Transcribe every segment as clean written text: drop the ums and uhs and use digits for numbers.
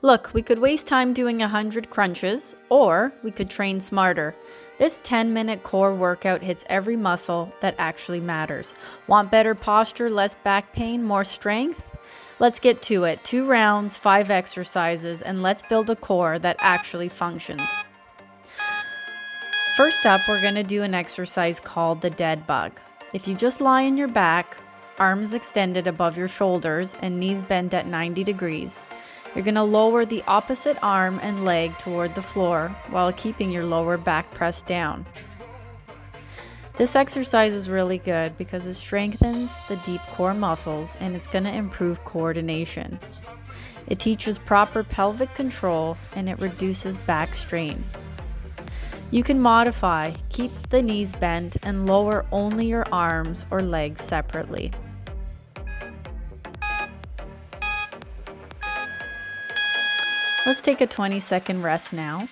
Look, we could waste time doing 100 crunches, or we could train smarter. This 10-minute core workout hits every muscle that actually matters. Want better posture, less back pain, more strength? Let's get to it. 2 rounds, 5 exercises, and let's build a core that actually functions. First up, we're going to do an exercise called the dead bug. If you just lie on your back, arms extended above your shoulders and knees bent at 90 degrees, you're going to lower the opposite arm and leg toward the floor while keeping your lower back pressed down. This exercise is really good because it strengthens the deep core muscles and it's going to improve coordination. It teaches proper pelvic control and it reduces back strain. You can modify, keep the knees bent, and lower only your arms or legs separately. Let's take a 20-second rest now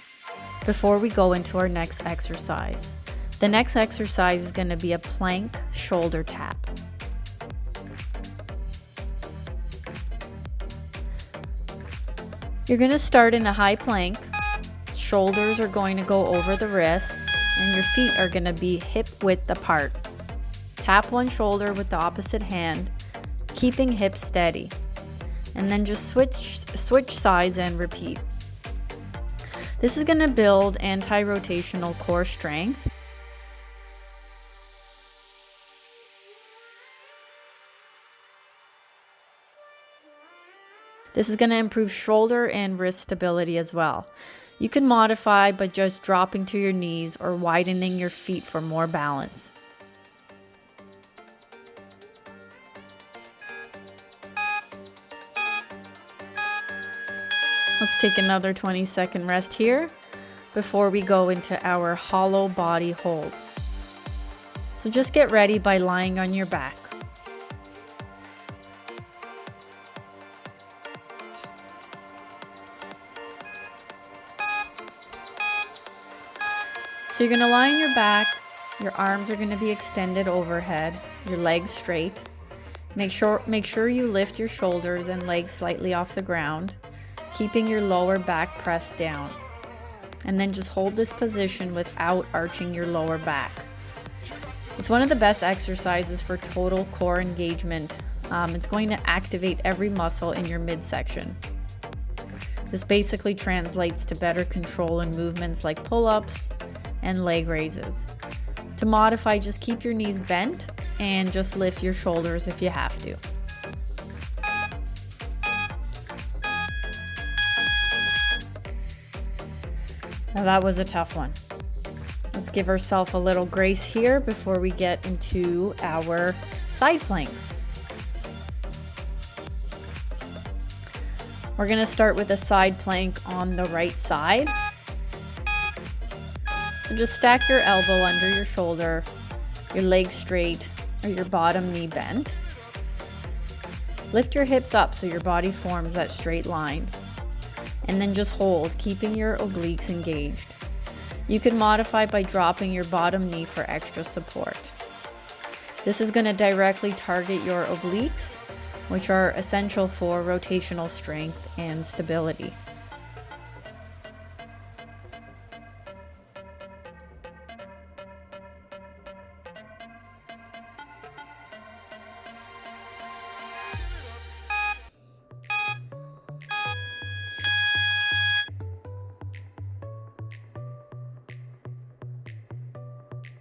before we go into our next exercise. The next exercise is going to be a plank shoulder tap. You're going to start in a high plank. Shoulders are going to go over the wrists and your feet are going to be hip width apart. Tap one shoulder with the opposite hand, keeping hips steady. And then just switch sides and repeat. This is going to build anti-rotational core strength. This is going to improve shoulder and wrist stability as well. You can modify by just dropping to your knees or widening your feet for more balance. Let's take another 20-second rest here before we go into our hollow body holds. So just get ready by lying on your back. So you're going to lie on your back, your arms are going to be extended overhead, your legs straight. Make sure you lift your shoulders and legs slightly off the ground, keeping your lower back pressed down. And then just hold this position without arching your lower back. It's one of the best exercises for total core engagement. It's going to activate every muscle in your midsection. This basically translates to better control in movements like pull-ups and leg raises. To modify, just keep your knees bent and just lift your shoulders if you have to. Now that was a tough one. Let's give ourselves a little grace here before we get into our side planks. We're going to start with a side plank on the right side. So just stack your elbow under your shoulder, your leg straight, or your bottom knee bent. Lift your hips up so your body forms that straight line. And then just hold, keeping your obliques engaged. You can modify by dropping your bottom knee for extra support. This is going to directly target your obliques, which are essential for rotational strength and stability.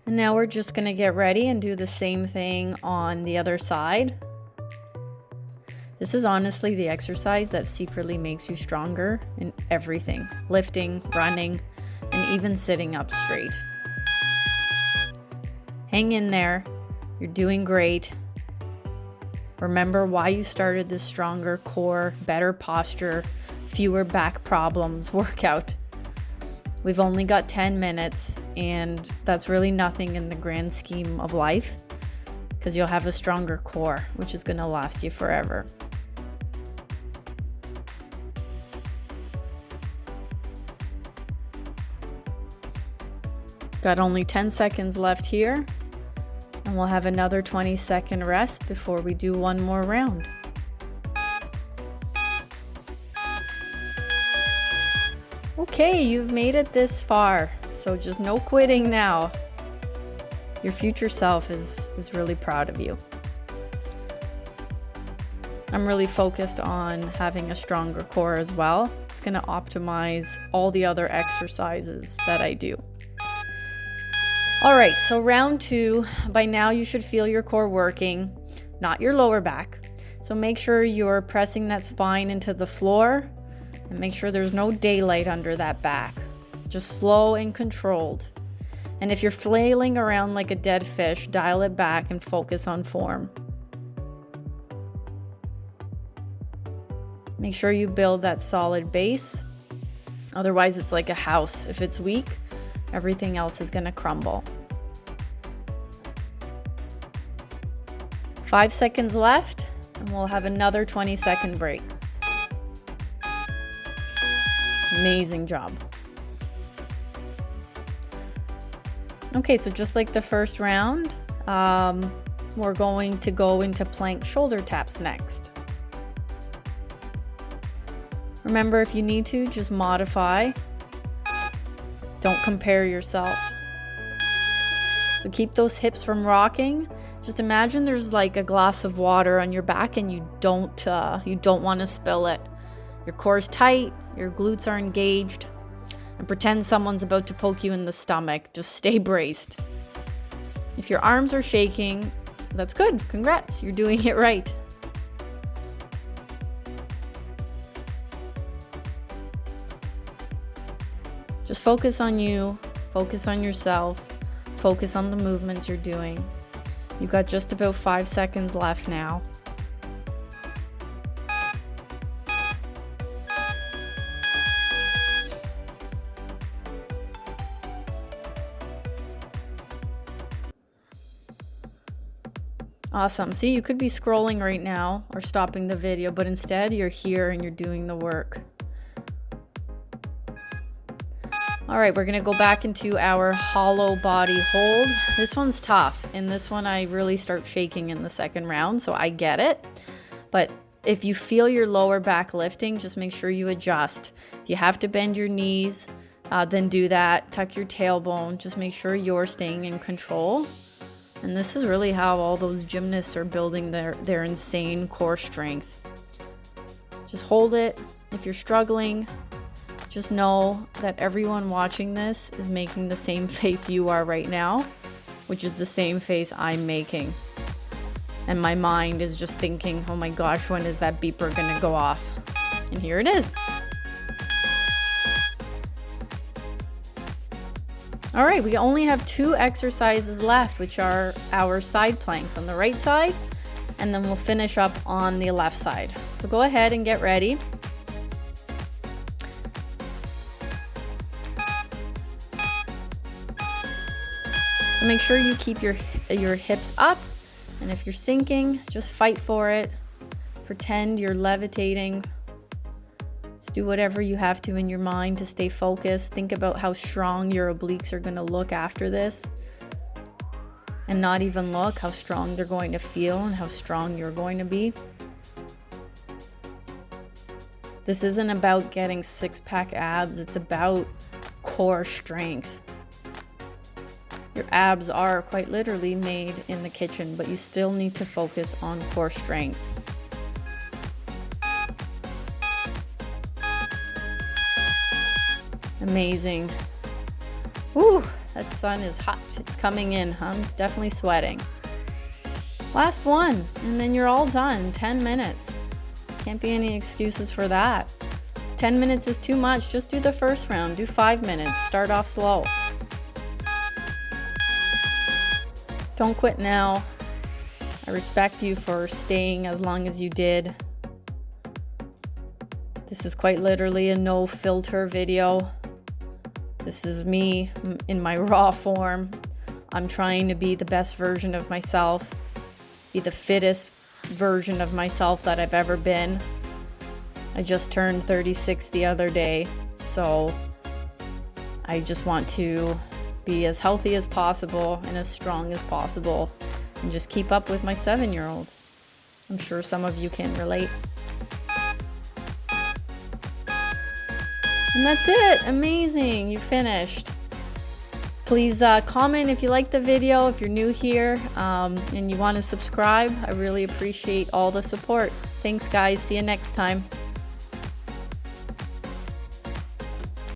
And now we're just going to get ready and do the same thing on the other side. This is honestly the exercise that secretly makes you stronger in everything: lifting, running, and even sitting up straight. Hang in there. You're doing great. Remember why you started this stronger core, better posture, fewer back problems workout. We've only got 10 minutes, and that's really nothing in the grand scheme of life because you'll have a stronger core, which is going to last you forever. Got only 10 seconds left here, and we'll have another 20-second rest before we do one more round. Okay, you've made it this far, so just no quitting now. Your future self is really proud of you. I'm really focused on having a stronger core as well. It's going to optimize all the other exercises that I do. All right, so round 2, by now you should feel your core working, not your lower back. So make sure you're pressing that spine into the floor and make sure there's no daylight under that back. Just slow and controlled. And if you're flailing around like a dead fish, dial it back and focus on form. Make sure you build that solid base. Otherwise, it's like a house. If it's weak, everything else is going to crumble. 5 seconds left, and we'll have another 20-second break. Amazing job. Okay, so just like the first round, we're going to go into plank shoulder taps next. Remember, if you need to, just modify. Don't compare yourself. So keep those hips from rocking. Just imagine there's like a glass of water on your back and you don't want to spill it. Your core's tight, your glutes are engaged, and pretend someone's about to poke you in the stomach. Just stay braced. If your arms are shaking, that's good. Congrats, you're doing it right. Just focus on you, focus on yourself, focus on the movements you're doing. You've got just about 5 seconds left now. Awesome. See, you could be scrolling right now or stopping the video, but instead you're here and you're doing the work. All right, we're gonna go back into our hollow body hold. This one's tough. In this one, I really start shaking in the second round, so I get it. But if you feel your lower back lifting, just make sure you adjust. If you have to bend your knees, then do that. Tuck your tailbone. Just make sure you're staying in control. And this is really how all those gymnasts are building their insane core strength. Just hold it. If you're struggling, just know that everyone watching this is making the same face you are right now, which is the same face I'm making. And my mind is just thinking, oh my gosh, when is that beeper gonna go off? And here it is. All right, we only have 2 exercises left, which are our side planks on the right side, and then we'll finish up on the left side. So go ahead and get ready. So make sure you keep your hips up, and if you're sinking, just fight for it. Pretend you're levitating. Just do whatever you have to in your mind to stay focused. Think about how strong your obliques are going to look after this. And not even look how strong they're going to feel and how strong you're going to be. This isn't about getting six-pack abs. It's about core strength. Your abs are quite literally made in the kitchen, but you still need to focus on core strength. Amazing. Whew, that sun is hot. It's coming in. I'm definitely sweating. Last one, and then you're all done. 10 minutes. Can't be any excuses for that. 10 minutes is too much. Just do the first round. Do 5 minutes. Start off slow. Don't quit now. I respect you for staying as long as you did. This is quite literally a no filter video. This is me in my raw form. I'm trying to be the best version of myself, be the fittest version of myself that I've ever been. I just turned 36 the other day, so I just want to be as healthy as possible and as strong as possible and just keep up with my 7-year-old. I'm sure some of you can relate. And that's it. Amazing. You finished. Please comment if you like the video, if you're new here and you want to subscribe. I really appreciate all the support. Thanks guys. See you next time.